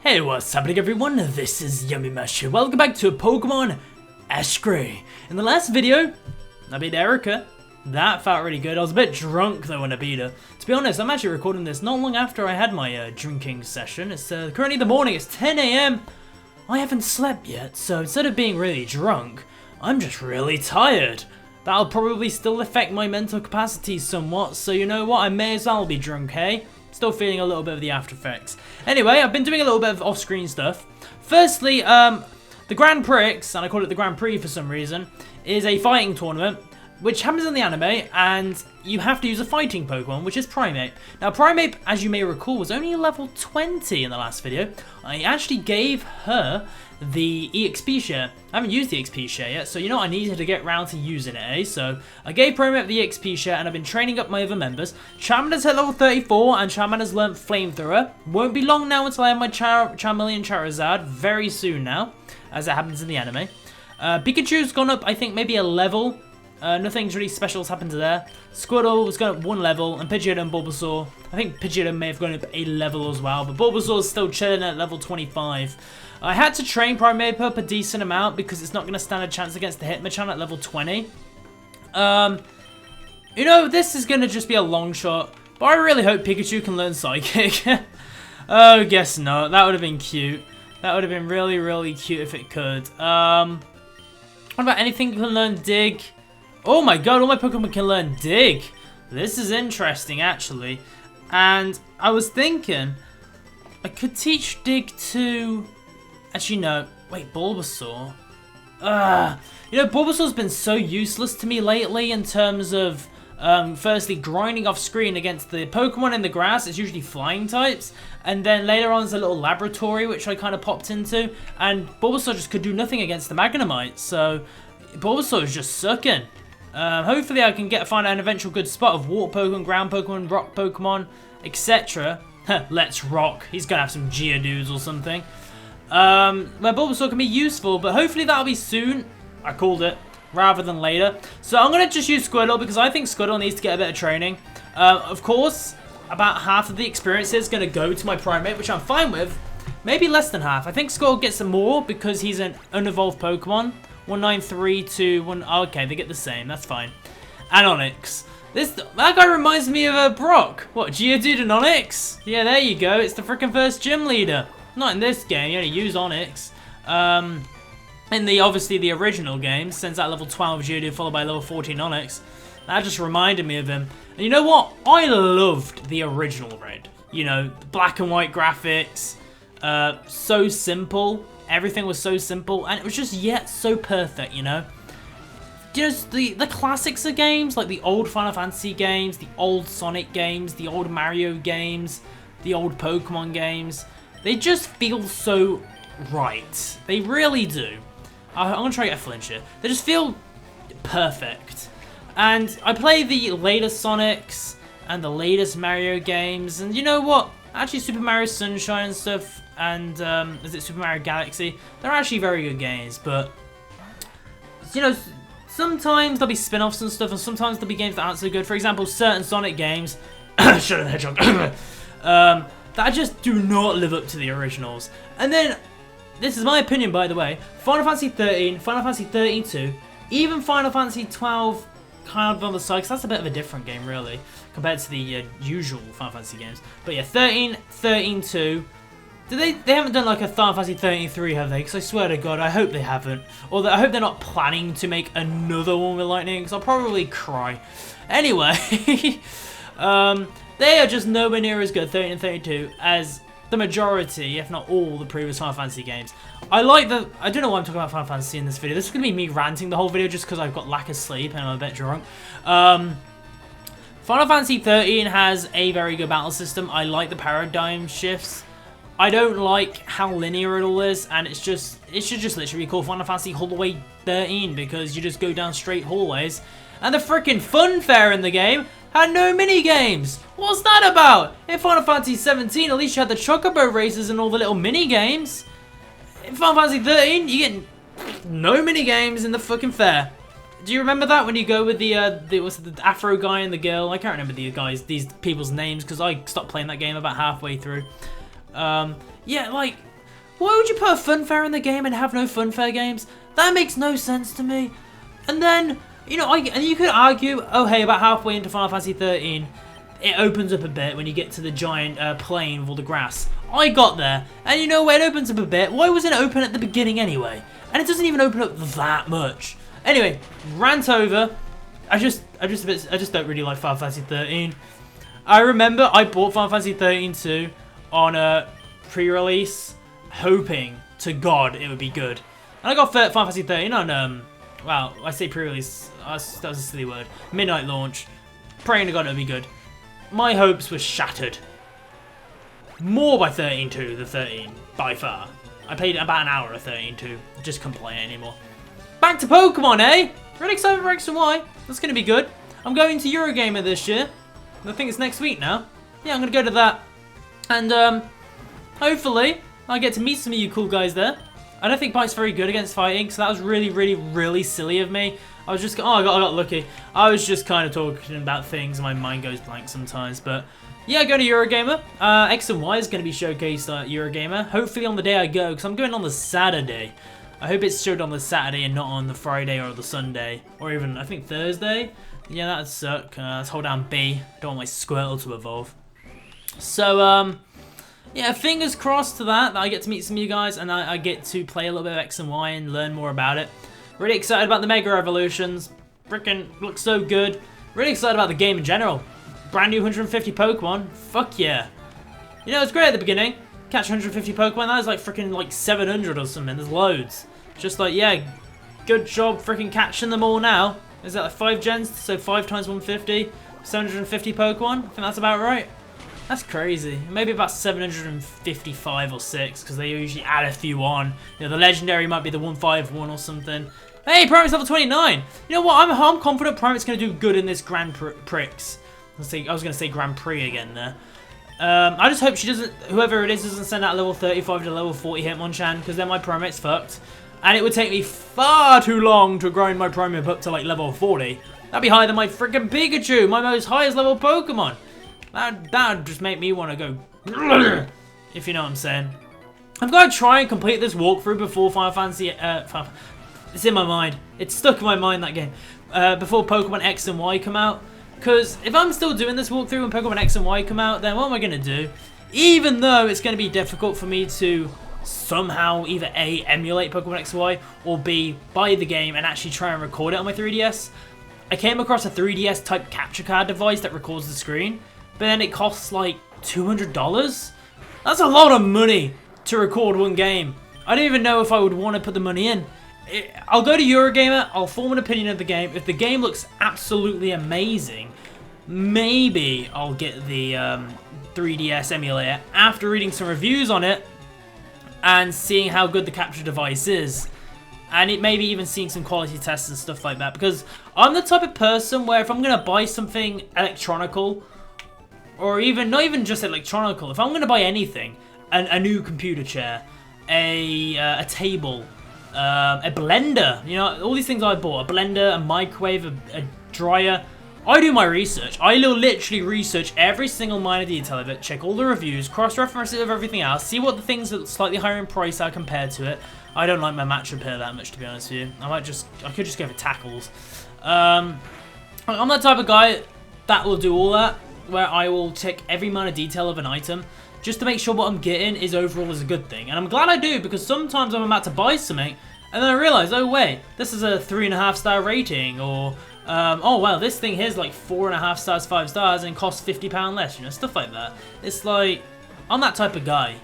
Hey, what's happening everyone? This is Yamimash. Welcome back to Pokemon Ash Gray. In the last video, I beat Erica. That felt really good. I was a bit drunk though when I beat her. To be honest, I'm actually recording this not long after I had my drinking session. It's currently the morning, it's 10 AM. I haven't slept yet, so instead of being really drunk, I'm just really tired. That'll probably still affect my mental capacity somewhat, so you know what, I may as well be drunk, hey? Still feeling a little bit of the after effects. Anyway, I've been doing a little bit of off-screen stuff. Firstly, the Grand Prix, and I call it the Grand Prix for some reason, is a fighting tournament, which happens in the anime, and you have to use a fighting Pokemon, which is Primeape. Now, Primeape, as you may recall, was only level 20 in the last video. I actually gave her the EXP share. I haven't used the EXP share yet, so you know I needed to get round to using it, eh? So I gave Primeape the EXP share, and I've been training up my other members. Charmander's at level 34, and Charmander's learnt Flamethrower. Won't be long now until I have my Charmeleon Charizard, very soon now, as it happens in the anime. Pikachu's gone up, I think, maybe a level. Nothing's really special has happened to there. Squirtle was going up 1 level, and Pidgeotto and Bulbasaur. I think Pidgeotto may have gone up a level as well, but Bulbasaur's still chilling at level 25. I had to train Primeape up a decent amount because it's not going to stand a chance against the Hitmonchan at level 20. You know, this is going to just be a long shot, but I really hope Pikachu can learn Psychic. Oh, guess not. That would have been cute. That would have been really, really cute if it could. What about anything that can learn Dig? Oh my god, all my Pokemon can learn Dig. This is interesting, actually. And I was thinking, I could teach Dig to... Actually, no. Wait, Bulbasaur. You know, Bulbasaur's been so useless to me lately in terms of, firstly, grinding off screen against the Pokemon in the grass. It's usually flying types. And then later on, there's a little laboratory, which I kind of popped into. And Bulbasaur just could do nothing against the Magnemite. So, Bulbasaur is just sucking. Hopefully I can find an eventual good spot of water Pokemon, ground Pokemon, rock Pokemon, etc. Let's rock. He's going to have some Geodudes or something. Where Bulbasaur can be useful, but hopefully that'll be soon. I called it, rather than later. So I'm going to just use Squirtle because I think Squirtle needs to get a bit of training. Of course, about half of the experience is going to go to my Primeape, which I'm fine with. Maybe less than half. I think Squirtle gets some more because he's an unevolved Pokemon. 193 to 1... Oh, okay, they get the same. That's fine. And Onix. That guy reminds me of Brock. What, Geodude and Onix? Yeah, there you go. It's the freaking first gym leader. Not in this game. You only use Onix. In the, obviously, the original game, sends out level 12 Geodude followed by level 14 Onix. That just reminded me of him. And you know what? I loved the original Red. You know, black and white graphics. So simple. Everything was so simple, and it was just yet so perfect, you know? Just the classics of games, like the old Final Fantasy games, the old Sonic games, the old Mario games, the old Pokemon games. They just feel so right. They really do. I'm going to try to get a flinch here. They just feel perfect. And I play the latest Sonics and the latest Mario games, and you know what? Actually, Super Mario Sunshine and stuff, and is it Super Mario Galaxy? They're actually very good games, but you know, sometimes there'll be spin-offs and stuff, and sometimes there'll be games that aren't so good. For example, certain Sonic games, Shadow the Hedgehog, that just do not live up to the originals. And then, this is my opinion, by the way, Final Fantasy 13, Final Fantasy 13-2, even Final Fantasy 12. Kind of on the side, because that's a bit of a different game, really, compared to the usual Final Fantasy games. But yeah, 13, 13-2. They haven't done like a Final Fantasy 13-3, have they? Because I swear to God, I hope they haven't. Or I hope they're not planning to make another one with Lightning, because I'll probably cry. Anyway, they are just nowhere near as good, 13 and 32, as the majority, if not all, the previous Final Fantasy games. I don't know why I'm talking about Final Fantasy in this video. This is going to be me ranting the whole video just because I've got lack of sleep and I'm a bit drunk. Final Fantasy 13 has a very good battle system. I like the paradigm shifts. I don't like how linear it all is, and it should just literally be called Final Fantasy Hallway 13 because you just go down straight hallways. And the freaking fun fair in the game had no mini games. What's that about? In Final Fantasy 17, at least you had the Chocobo races and all the little mini games. In Final Fantasy 13, you get no mini games in the fucking fair. Do you remember that when you go with the Afro guy and the girl? I can't remember these people's names because I stopped playing that game about halfway through. Yeah, like Why would you put a funfair in the game and have no funfair games? That makes no sense to me. And then, you know, and you could argue, oh hey, about halfway into Final Fantasy 13, it opens up a bit when you get to the giant plain with all the grass. I got there, and you know where it opens up a bit. Why wasn't it open at the beginning anyway? And it doesn't even open up that much. Anyway, rant over. I just don't really like Final Fantasy 13. I remember I bought Final Fantasy 13 too on a pre-release, hoping to God it would be good. And I got Final Fantasy 13 on well, I say pre-release. That was a silly word. Midnight launch, praying to God it would be good. My hopes were shattered. More by 13.2 than 13, by far. I played about an hour of 13.2, just couldn't play it anymore. Back to Pokemon, eh? Really excited for X and Y. That's going to be good. I'm going to Eurogamer this year. I think it's next week now. Yeah, I'm going to go to that. And hopefully I get to meet some of you cool guys there. I don't think Pike's very good against fighting, so that was really silly of me. I was just, I got lucky. I was just kind of talking about things and my mind goes blank sometimes, but yeah, go to Eurogamer. X and Y is going to be showcased at Eurogamer. Hopefully on the day I go, because I'm going on the Saturday. I hope it's showed on the Saturday and not on the Friday or the Sunday. Or even, I think, Thursday. Yeah, that'd suck. Let's hold down B. Don't want my Squirtle to evolve. So, yeah, fingers crossed to that I get to meet some of you guys and I get to play a little bit of X and Y and learn more about it. Really excited about the Mega Evolutions. Freaking looks so good. Really excited about the game in general. Brand new 150 Pokemon. Fuck yeah. You know, it's great at the beginning. Catch 150 Pokemon. That was like freaking like 700 or something. There's loads. Just like, yeah, good job freaking catching them all now. Is that like 5 gens? So 5 times 150. 750 Pokemon. I think that's about right. That's crazy. Maybe about 755 or 6 because they usually add a few on. You know, the legendary might be the 151 or something. Hey, Primate's level 29. You know what? I'm confident Primate's going to do good in this Grand Prix. I was going to say Grand Prix again there. I just hope she doesn't, whoever it is, doesn't send out level 35 to level 40 Hitmonchan, because then my Primate's fucked. And it would take me far too long to grind my Primate up to like level 40. That'd be higher than my freaking Pikachu, my most highest level Pokemon. That'd just make me want to go, if you know what I'm saying. I've got to try and complete this walkthrough before Final Fantasy, it's in my mind. It's stuck in my mind, that game. Before Pokemon X and Y come out. Because if I'm still doing this walkthrough when Pokemon X and Y come out, then what am I going to do? Even though it's going to be difficult for me to somehow either A, emulate Pokemon X and Y, or B, buy the game and actually try and record it on my 3DS. I came across a 3DS type capture card device that records the screen, but then it costs like $200. That's a lot of money to record one game. I don't even know if I would want to put the money in. I'll go to Eurogamer, I'll form an opinion of the game. If the game looks absolutely amazing, maybe I'll get the 3DS emulator after reading some reviews on it and seeing how good the capture device is. And it maybe even seeing some quality tests and stuff like that. Because I'm the type of person where if I'm going to buy something electronical, or even, not even just electronical, if I'm going to buy anything, a new computer chair, a table, a blender, you know, all these things I bought, a blender, a microwave, a dryer, I do my research. I will literally research every single minor detail of it, check all the reviews, cross-reference it with everything else, see what the things that are slightly higher in price are compared to it. I don't like my match repair that much, to be honest with you. I could just go for tackles. I'm that type of guy that will do all that, where I will check every minor detail of an item, just to make sure what I'm getting is overall is a good thing. And I'm glad I do, because sometimes I'm about to buy something, and then I realise, oh wait, this is a 3.5 star rating, or, oh well, this thing here's like 4.5 stars, 5 stars, and costs £50 less, you know, stuff like that. It's like, I'm that type of guy.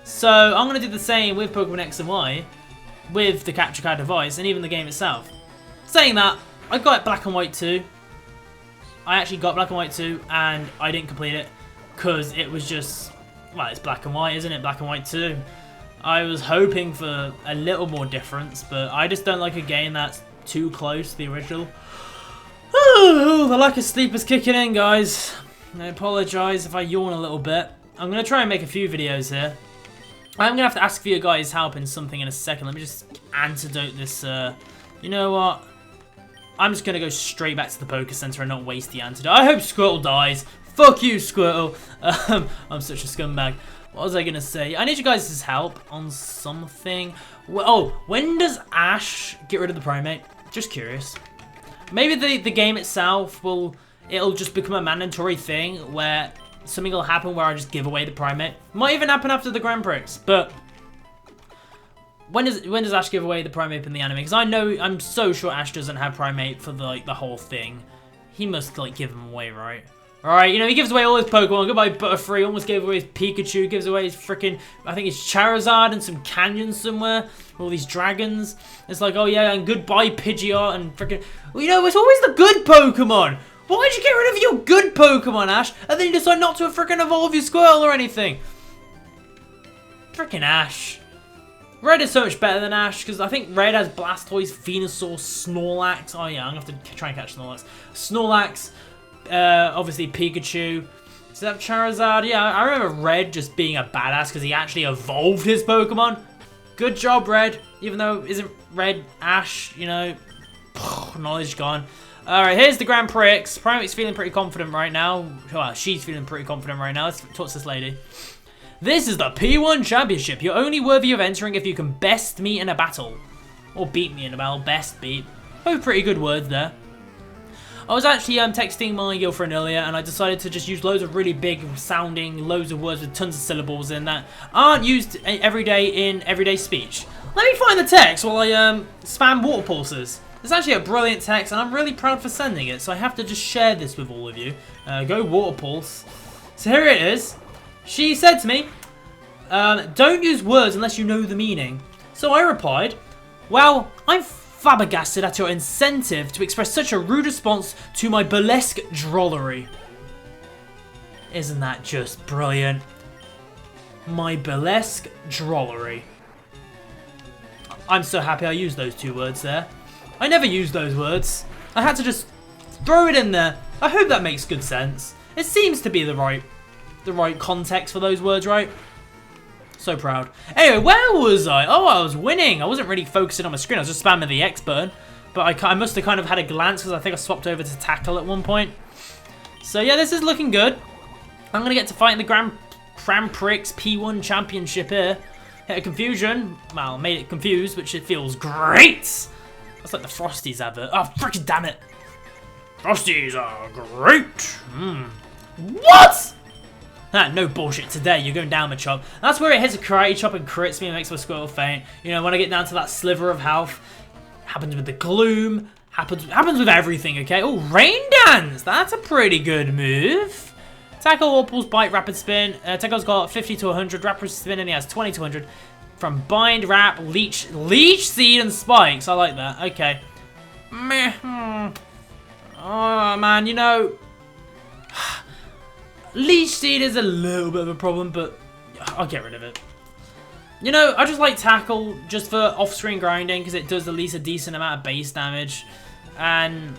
So, I'm going to do the same with Pokemon X and Y, with the capture card device, and even the game itself. Saying that, I got Black and White 2. I actually got Black and White 2, and I didn't complete it, because it was just, well, it's Black and White, isn't it? Black and White 2. I was hoping for a little more difference, but I just don't like a game that's too close to the original. Oh, the lack of sleep is kicking in, guys. I apologise if I yawn a little bit. I'm going to try and make a few videos here. I'm going to have to ask for your guys' help in something in a second. Let me just antidote this. You know what? I'm just going to go straight back to the Poké Center and not waste the antidote. I hope Squirtle dies. Fuck you, Squirtle. I'm such a scumbag. What was I going to say? I need you guys' help on something. Oh, when does Ash get rid of the Primate? Just curious. Maybe the game itself it'll just become a mandatory thing where something will happen where I just give away the Primate. Might even happen after the Grand Prix, but when does Ash give away the Primate in the anime? Because I'm so sure Ash doesn't have Primate for the whole thing. He must like give them away, right? Alright, you know, he gives away all his Pokemon. Goodbye Butterfree, almost gave away his Pikachu, gives away his freaking, I think it's Charizard and some canyon somewhere. All these dragons. It's like, oh yeah, and goodbye Pidgeot and freaking, well, you know, it's always the good Pokemon. Why'd you get rid of your good Pokemon, Ash? And then you decide not to freaking evolve your Squirtle or anything. Freaking Ash. Red is so much better than Ash, because I think Red has Blastoise, Venusaur, Snorlax. Oh yeah, I'm going to have to try and catch Snorlax. Snorlax, obviously Pikachu. Does that have Charizard? Yeah, I remember Red just being a badass because he actually evolved his Pokemon. Good job, Red. Even though isn't Red Ash, you know, knowledge gone. Alright, here's the Grand Prix. Primate's feeling pretty confident right now. Well, she's feeling pretty confident right now. Let's talk to this lady. This is the P1 Championship. You're only worthy of entering if you can best me in a battle. Or beat me in a battle. Best beat. Both pretty good words there. I was actually texting my girlfriend earlier and I decided to just use loads of really big sounding, loads of words with tons of syllables in that aren't used every day in everyday speech. Let me find the text while I spam water pulses. It's actually a brilliant text and I'm really proud for sending it, so I have to just share this with all of you. Go water pulse. So here it is. She said to me, don't use words unless you know the meaning. So I replied, well, I'm flabbergasted at your incentive to express such a rude response to my burlesque drollery. Isn't that just brilliant? My burlesque drollery. I'm so happy I used those two words there. I never used those words. I had to just throw it in there. I hope that makes good sense. It seems to be the right context for those words, right? So proud. Anyway, where was I? Oh, I was winning. I wasn't really focusing on my screen. I was just spamming the X button. But I must have kind of had a glance because I think I swapped over to Tackle at one point. So yeah, this is looking good. I'm going to get to fight in the Grand Prix P1 Championship here. Hit a confusion. Well, made it confused, which it feels great. That's like the Frosties advert. Oh, freaking damn it. Frosties are great. What? No bullshit today, you're going down, Machop. That's where it hits a karate chop and crits me and makes my Squirtle faint. You know, when I get down to that sliver of health. Happens with the Gloom. Happens with everything, okay? Oh, Rain Dance! That's a pretty good move. Tackle, Warple's Bite, Rapid Spin. Tackle's got 50 to 100. Rapid Spin and he has 20 to 100. From Bind, Wrap, Leech Seed, and Spikes. I like that. Okay. Meh. Oh, man, you know... Leech Seed is a little bit of a problem, but I'll get rid of it. You know, I just like Tackle just for off-screen grinding because it does at least a decent amount of base damage. And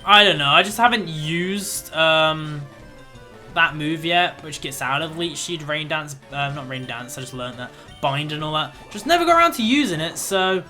I don't know, I just haven't used that move yet, which gets out of Leech Seed, Rain Dance, not Rain Dance, I just learned that, Bind and all that. Just never got around to using it, so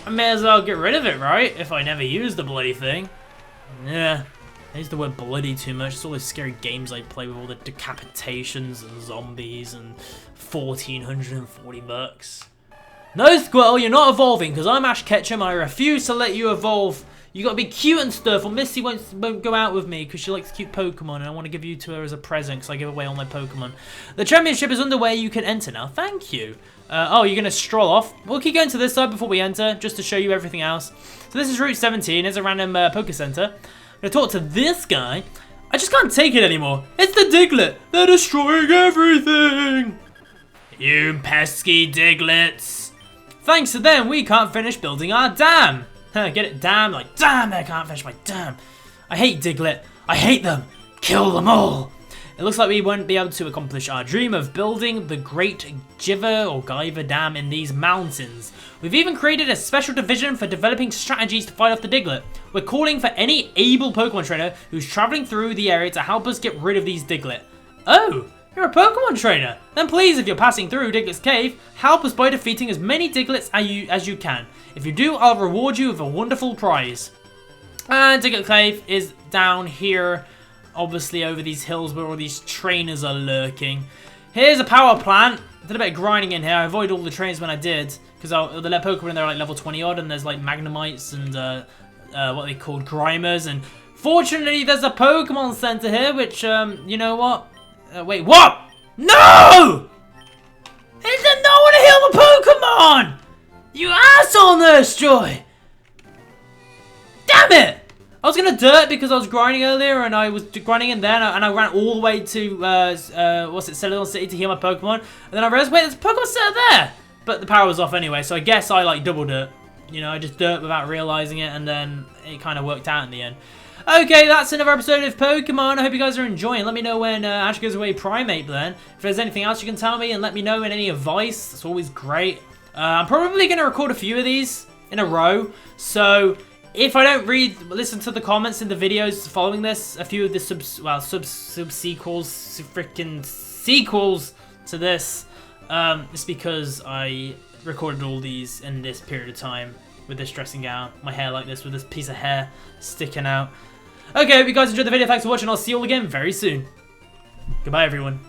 I may as well get rid of it, right? If I never use the bloody thing. Yeah. I use the word bloody too much. It's all those scary games I play with all the decapitations and zombies and 1,440 bucks. No, Squirtle, you're not evolving because I'm Ash Ketchum and I refuse to let you evolve. You gotta be cute and stuff, or Misty won't go out with me because she likes cute Pokemon and I want to give you to her as a present because I give away all my Pokemon. The championship is underway. You can enter now. Thank you. Oh, you're gonna stroll off. We'll keep going to this side before we enter, just to show you everything else. So this is Route 17. It's a random Poké Center. I'm gonna talk to this guy. I just can't take it anymore. It's the Diglett. They're destroying everything. You pesky Digletts. Thanks to them, we can't finish building our dam. Get it? Dam? Like, damn, I can't finish my dam. I hate Diglett. I hate them. Kill them all. It looks like we won't be able to accomplish our dream of building the Great Giver or Guyver Dam in these mountains. We've even created a special division for developing strategies to fight off the Diglett. We're calling for any able Pokemon trainer who's traveling through the area to help us get rid of these Diglett. Oh, you're a Pokemon trainer? Then please, if you're passing through Diglett's cave, help us by defeating as many Digletts as you can. If you do, I'll reward you with a wonderful prize. And Diglett Cave is down here, obviously over these hills where all these trainers are lurking. Here's a power plant. I did a bit of grinding in here. I avoided all the trains when I did. Because the Pokemon, they're like level 20 odd. And there's like Magnemites and what they called Grimers. And fortunately, there's a Pokemon Center here. Which, you know what? Wait, what? No! It did not want to heal the Pokemon! You asshole, Nurse Joy! Damn it! I was gonna dirt because I was grinding earlier and I was grinding in there and I ran all the way to, what's it, Celadon City to heal my Pokemon. And then I realized, wait, there's a Pokemon Center there! But the power was off anyway, so I guess I like double dirt. You know, I just dirt without realizing it and then it kind of worked out in the end. Okay, that's another episode of Pokemon. I hope you guys are enjoying. Let me know when Ash goes away Primate then. If there's anything else you can tell me and let me know in any advice. That's always great. I'm probably going to record a few of these in a row. So if I don't listen to the comments in the videos following this, a few of the sub-sequels, freaking sequels to this, it's because I recorded all these in this period of time with this dressing gown, my hair like this, with this piece of hair sticking out. Okay, hope you guys enjoyed the video. Thanks for watching. I'll see you all again very soon. Goodbye, everyone.